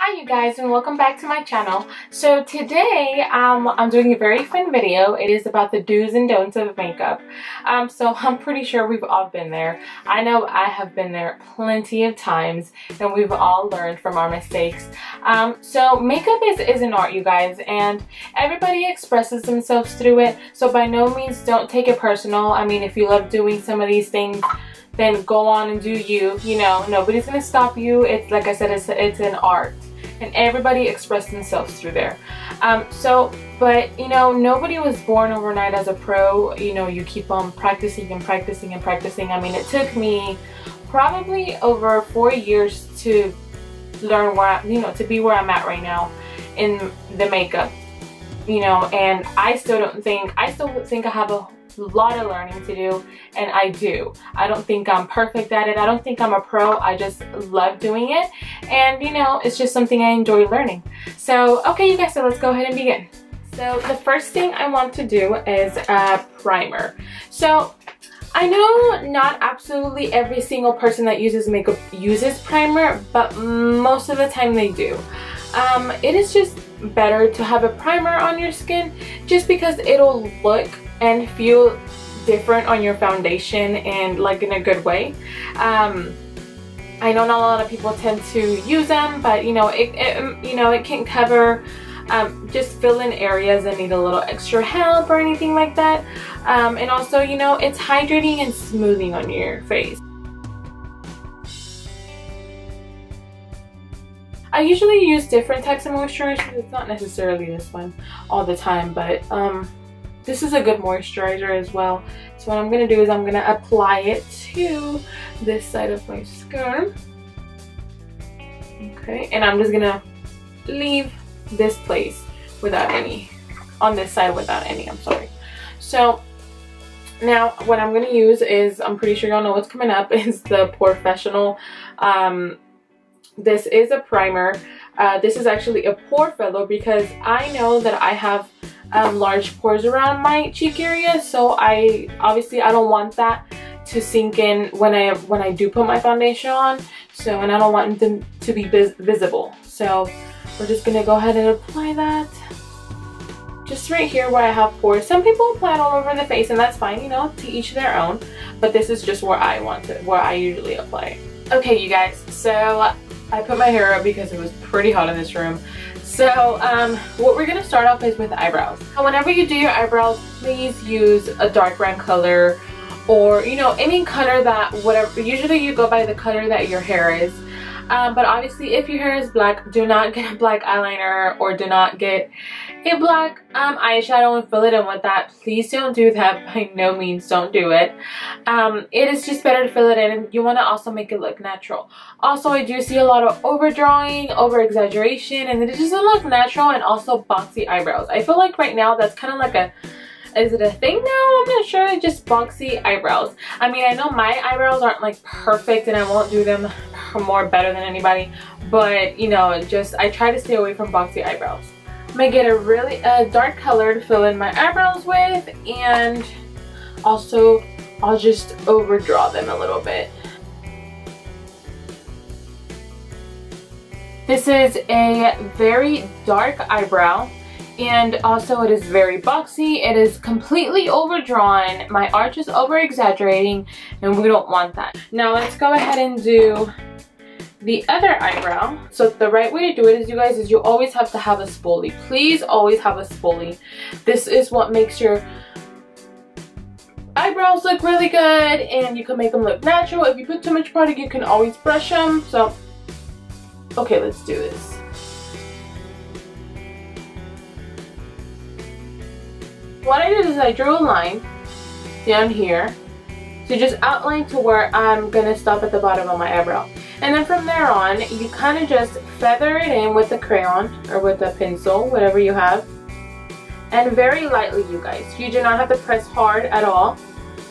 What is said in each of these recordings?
Hi you guys, and welcome back to my channel. So today I'm doing a very fun video. It is about the do's and don'ts of makeup. So I'm pretty sure we've all been there. I know I have been there plenty of times, and we've all learned from our mistakes. So makeup is an art, you guys, and everybody expresses themselves through it. So by no means don't take it personal. I mean, if you love doing some of these things, then go on and do you. You know, nobody's gonna stop you. It's like I said, it's an art, and everybody expresses themselves through there. But you know, nobody was born overnight as a pro. You know, you keep on practicing and practicing and practicing. I mean, it took me probably over 4 years to learn where to be where I'm at right now in the makeup. You know, and I still think I have a lot of learning to do, and I do. I don't think I'm perfect at it. I don't think I'm a pro. I just love doing it, and you know, it's just something I enjoy learning. So okay, you guys, so let's go ahead and begin. So the first thing I want to do is a primer. So I know not absolutely every single person that uses makeup uses primer, but most of the time they do. It is just better to have a primer on your skin just because it'll look and feel different on your foundation, and like in a good way. I know not a lot of people tend to use them, but you know, it can cover just fill in areas that need a little extra help or anything like that. And also, you know, it's hydrating and smoothing on your face. I usually use different types of moisturizers. It's not necessarily this one all the time, but this is a good moisturizer as well. So what I'm going to do is I'm going to apply it to this side of my skin. Okay, and I'm just going to leave this place without any, on this side without any, I'm sorry. So now what I'm going to use is, I'm pretty sure y'all know what's coming up, is the Professional. This is a primer. This is actually a pore filler because I know that I have large pores around my cheek area, so I don't want that to sink in when I do put my foundation on. So, and I don't want them to be visible. So we're just gonna go ahead and apply that just right here where I have pores. Some people apply it all over the face, and that's fine, you know, to each their own. But this is just where I want it, where I usually apply it. Okay, you guys. So I put my hair up because it was pretty hot in this room. So what we're going to start off is with eyebrows. So whenever you do your eyebrows, please use a dark brown color, or you know, any color that, whatever, usually you go by the color that your hair is. But obviously if your hair is black, do not get a black eyeliner, or do not get a black eyeshadow and fill it in with that. Please don't do that. By no means, don't do it. It is just better to fill it in, and you want to also make it look natural. Also, I do see a lot of overdrawing, over exaggeration, and it just doesn't look natural, and also boxy eyebrows. I feel like right now that's kind of like a, is it a thing now? I'm not sure. Just boxy eyebrows. I mean, I know my eyebrows aren't like perfect, and I won't do them more better than anybody, but you know, just I try to stay away from boxy eyebrows. I'm gonna get a really dark color to fill in my eyebrows with, and also I'll just overdraw them a little bit. This is a very dark eyebrow, and also it is very boxy. It is completely overdrawn. My arch is over exaggerating, and we don't want that. Now let's go ahead and do the other eyebrow. So the right way to do it is, you guys, is you always have to have a spoolie. Please always have a spoolie. This is what makes your eyebrows look really good, and you can make them look natural. If you put too much product, you can always brush them. So okay, let's do this. What I did is I drew a line down here to just outline to where I'm gonna stop at the bottom of my eyebrow. And then from there on, you kind of just feather it in with a crayon or with a pencil, whatever you have. And very lightly, you guys. You do not have to press hard at all.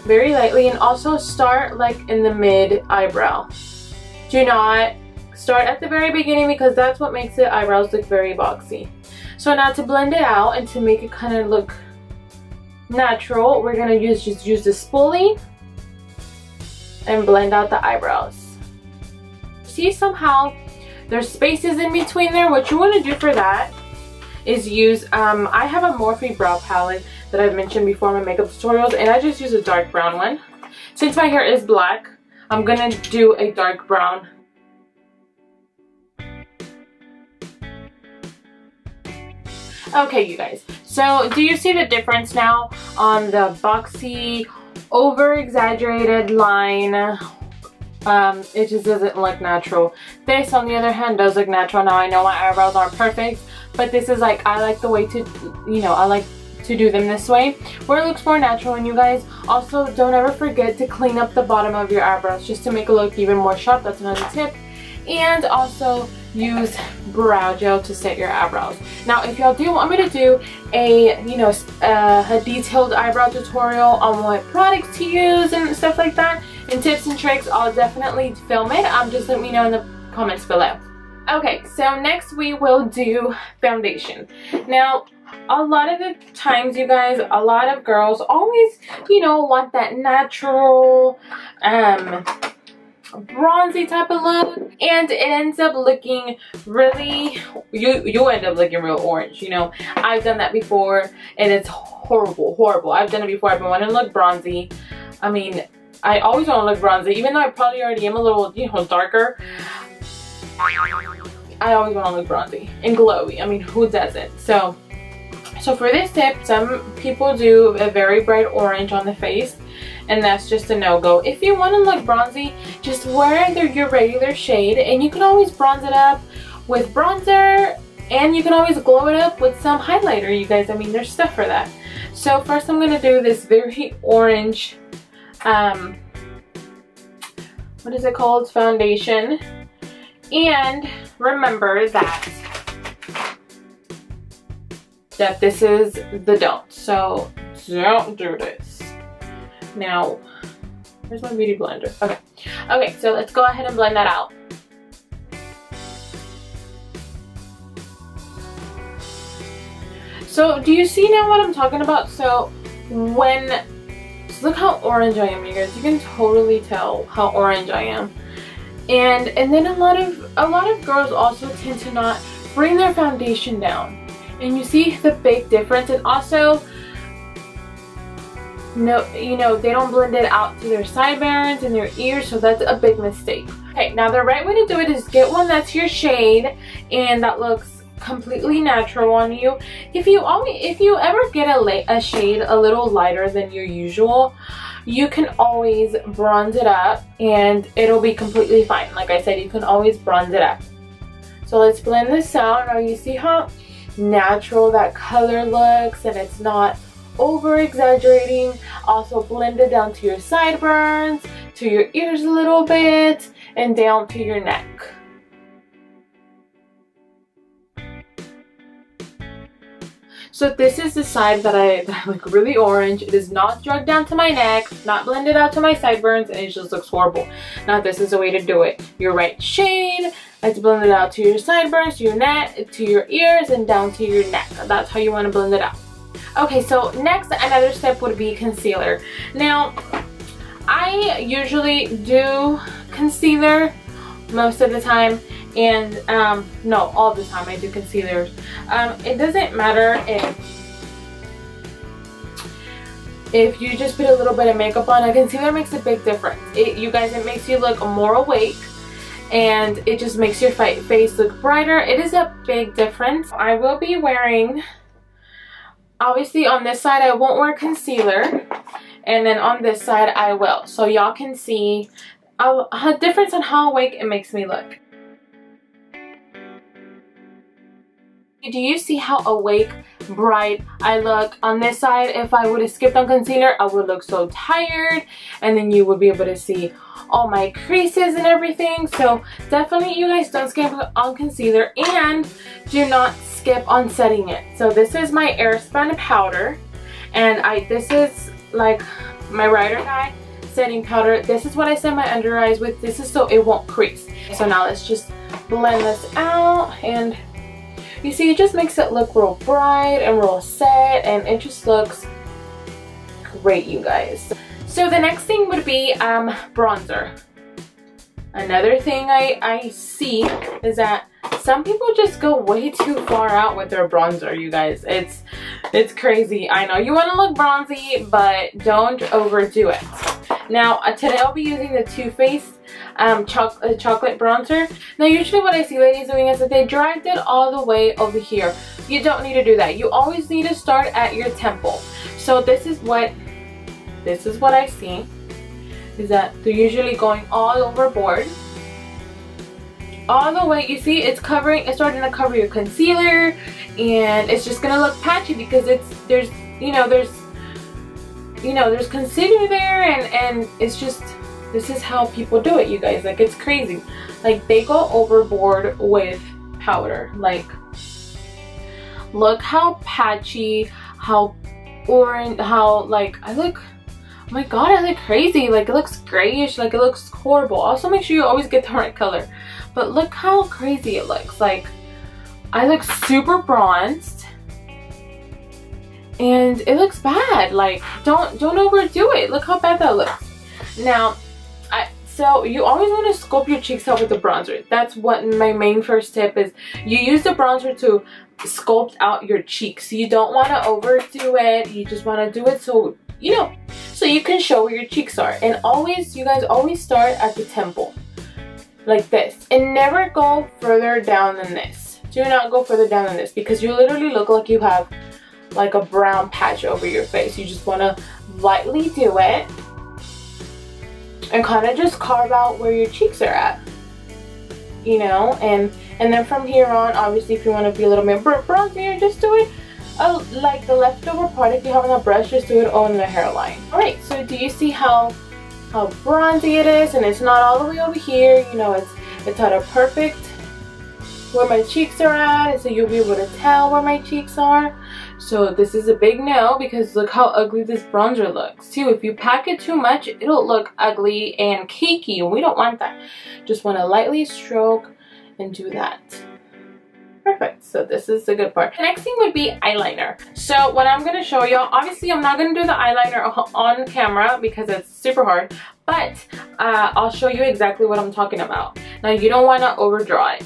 Very lightly, and also start like in the mid eyebrow. Do not start at the very beginning, because that's what makes the eyebrows look very boxy. So now to blend it out and to make it kind of look natural, we're gonna just use the spoolie and blend out the eyebrows. See, somehow there's spaces in between there. What you want to do for that is use, I have a Morphe brow palette that I've mentioned before in my makeup tutorials, and I just use a dark brown one. Since my hair is black, I'm gonna do a dark brown. Okay, you guys, so do you see the difference now on the boxy, over-exaggerated line? It just doesn't look natural. This, on the other hand, does look natural. Now, I know my eyebrows aren't perfect, but this is like, I like the way to, you know, I like to do them this way, where it looks more natural. And you guys, also, don't ever forget to clean up the bottom of your eyebrows, just to make it look even more sharp. That's another tip. And also, use brow gel to set your eyebrows. Now, if y'all do want me to do a, you know, a detailed eyebrow tutorial on what products to use and stuff like that, and tips and tricks, I'll definitely film it. Just let me know in the comments below. Okay, so next we will do foundation. Now, a lot of the times, you guys, a lot of girls always, you know, want that natural, bronzy type of look, and it ends up looking really, you end up looking real orange. You know, I've done that before, and it's horrible. I've done it before. I've been wanting to look bronzy. I mean, I always want to look bronzy, even though I probably already am a little, you know, darker. I always want to look bronzy and glowy. I mean, who doesn't? So for this tip, some people do a very bright orange on the face, and that's just a no-go. If you want to look bronzy, just wear your regular shade, and you can always bronze it up with bronzer, and you can always glow it up with some highlighter, you guys. I mean, there's stuff for that. So first I'm going to do this very orange, what is it called? Foundation. And remember that this is the don't. So don't do this. Now, where's my beauty blender? Okay, so let's go ahead and blend that out. So do you see now what I'm talking about? So look how orange I am, you guys. You can totally tell how orange I am. And then a lot of girls also tend to not bring their foundation down. And you see the big difference. And also, no, you know, they don't blend it out to their sideburns and their ears, so that's a big mistake. Okay, now the right way to do it is get one that's your shade and that looks completely natural on you. If you ever get a shade a little lighter than your usual, you can always bronze it up and it'll be completely fine. Like I said, you can always bronze it up. So let's blend this out. Now you see how natural that color looks, and it's not over exaggerating. Also blend it down to your sideburns, to your ears a little bit, and down to your neck. So this is the side that I look really orange. It is not drugged down to my neck, not blended out to my sideburns, and it just looks horrible. Now this is the way to do it. Your right shade, let's blend it out to your sideburns, to your neck, to your ears, and down to your neck. That's how you want to blend it out. Okay, so next, another step would be concealer. Now, I usually do concealer most of the time, and no, all the time I do concealers. It doesn't matter if you just put a little bit of makeup on. A concealer makes a big difference. You guys, it makes you look more awake, and it just makes your face look brighter. It is a big difference. I will be wearing, obviously on this side I won't wear concealer, and then on this side I will, so y'all can see a difference on how awake it makes me look. Do you see how awake, bright I look on this side? If I would have skipped on concealer, I would look so tired, and then you would be able to see all my creases and everything. So definitely, you guys, don't skip on concealer, and do not skip on setting it. So this is my Airspun powder, and this is like my ride or die setting powder. This is what I set my under eyes with. This is so it won't crease. So now let's just blend this out, and you see, it just makes it look real bright and real set, and it just looks great, you guys. So the next thing would be bronzer. Another thing I see is that some people just go way too far out with their bronzer, you guys. It's crazy. I know you want to look bronzy, but don't overdo it. Now, today I'll be using the Too Faced chocolate bronzer. Now, usually what I see ladies doing is that they dragged it all the way over here. You don't need to do that. You always need to start at your temple. So this is what I see, is that they're usually going all overboard. All the way, you see, it's starting to cover your concealer, and it's just gonna look patchy because there's concealer there, and it's just, this is how people do it, you guys. Like, it's crazy. Like, they go overboard with powder. Like, look how patchy, how orange, how, like, I look, oh my god, I look crazy. Like, it looks grayish, like, it looks horrible. Also, make sure you always get the right color. But look how crazy it looks. Like, I look super bronzed, and it looks bad. Like, don't overdo it. Look how bad that looks. Now, so you always want to sculpt your cheeks out with the bronzer. That's what my main first tip is. You use the bronzer to sculpt out your cheeks. You don't want to overdo it. You just want to do it so, you know, so you can show where your cheeks are. And always, you guys always start at the temple, like this, and never go further down than this. Do not go further down than this, because you literally look like you have like a brown patch over your face. You just want to lightly do it and kind of just carve out where your cheeks are at, you know. And then from here on, obviously, if you want to be a little bit bronzier, just do it like the leftover part. If you have on a brush, just do it on the hairline. All right, so do you see how bronzy it is? And it's not all the way over here, you know. It's at a perfect where my cheeks are at, so you'll be able to tell where my cheeks are. So this is a big no, because look how ugly this bronzer looks too. If you pack it too much, it'll look ugly and cakey, and we don't want that. Just want to lightly stroke and do that. Perfect. So this is the good part. The next thing would be eyeliner. So what I'm going to show you, obviously I'm not going to do the eyeliner on camera because it's super hard, but I'll show you exactly what I'm talking about. Now, you don't want to overdraw it.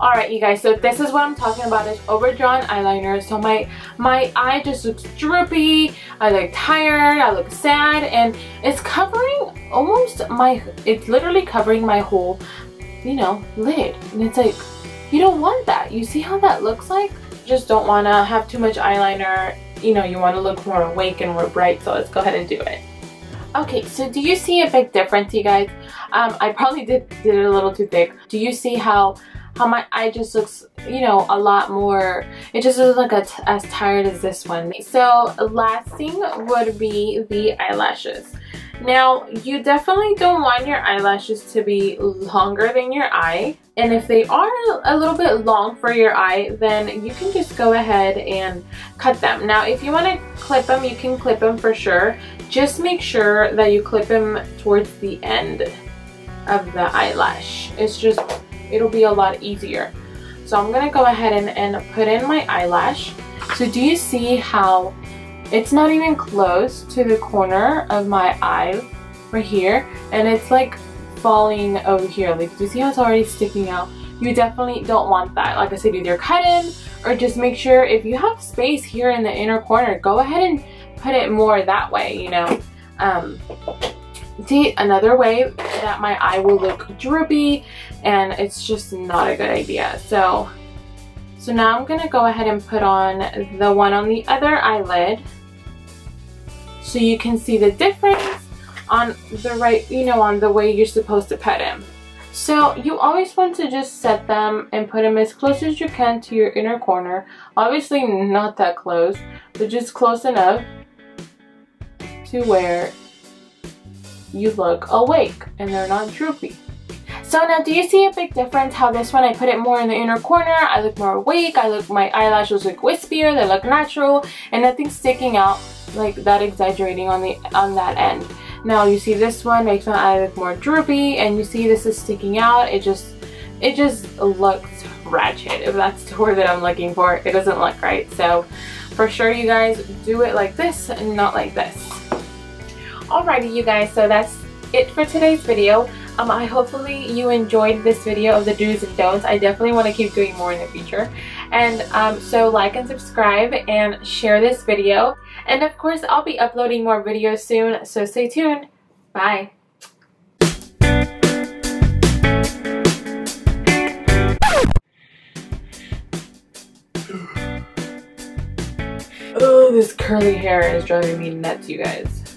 Alright, you guys, so this is what I'm talking about, is overdrawn eyeliner. So my eye just looks droopy, I look tired, I look sad, and it's covering almost it's literally covering my whole, you know, lid. And it's like, you don't want that. You see how that looks like? You just don't want to have too much eyeliner. You know, you want to look more awake and more bright, so let's go ahead and do it. Okay, so do you see a big difference, you guys? I probably did it a little too thick. Do you see how my eye just looks, you know, a lot more, it just doesn't look as tired as this one. So last thing would be the eyelashes. Now, you definitely don't want your eyelashes to be longer than your eye. And if they are a little bit long for your eye, then you can just go ahead and cut them. Now, if you want to clip them, you can clip them for sure. Just make sure that you clip them towards the end of the eyelash. It'll be a lot easier. So I'm gonna go ahead and put in my eyelash. So do you see how it's not even close to the corner of my eye right here, and it's like falling over here? Like, do you see how it's already sticking out? You definitely don't want that. Like I said, either cut in, or just make sure if you have space here in the inner corner, go ahead and put it more that way, you know. See, another way that my eye will look droopy, and it's just not a good idea. So now I'm gonna go ahead and put on the one on the other eyelid, so you can see the difference on the right, you know, on the way you're supposed to put them. So you always want to just set them and put them as close as you can to your inner corner. Obviously not that close, but just close enough to where you look awake and they're not droopy. So now, do you see a big difference how this one I put it more in the inner corner? I look more awake, my eyelashes look wispier, they look natural, and nothing's sticking out like that, exaggerating on that end. Now you see this one makes my eye look more droopy, and you see this is sticking out. It just looks ratchet, if that's the word that I'm looking for. It doesn't look right. So for sure, you guys, do it like this and not like this. Alrighty, you guys, so that's it for today's video. Hopefully you enjoyed this video of the do's and don'ts. I definitely want to keep doing more in the future. And so like and subscribe and share this video. And of course, I'll be uploading more videos soon, so stay tuned. Bye. Oh, this curly hair is driving me nuts, you guys.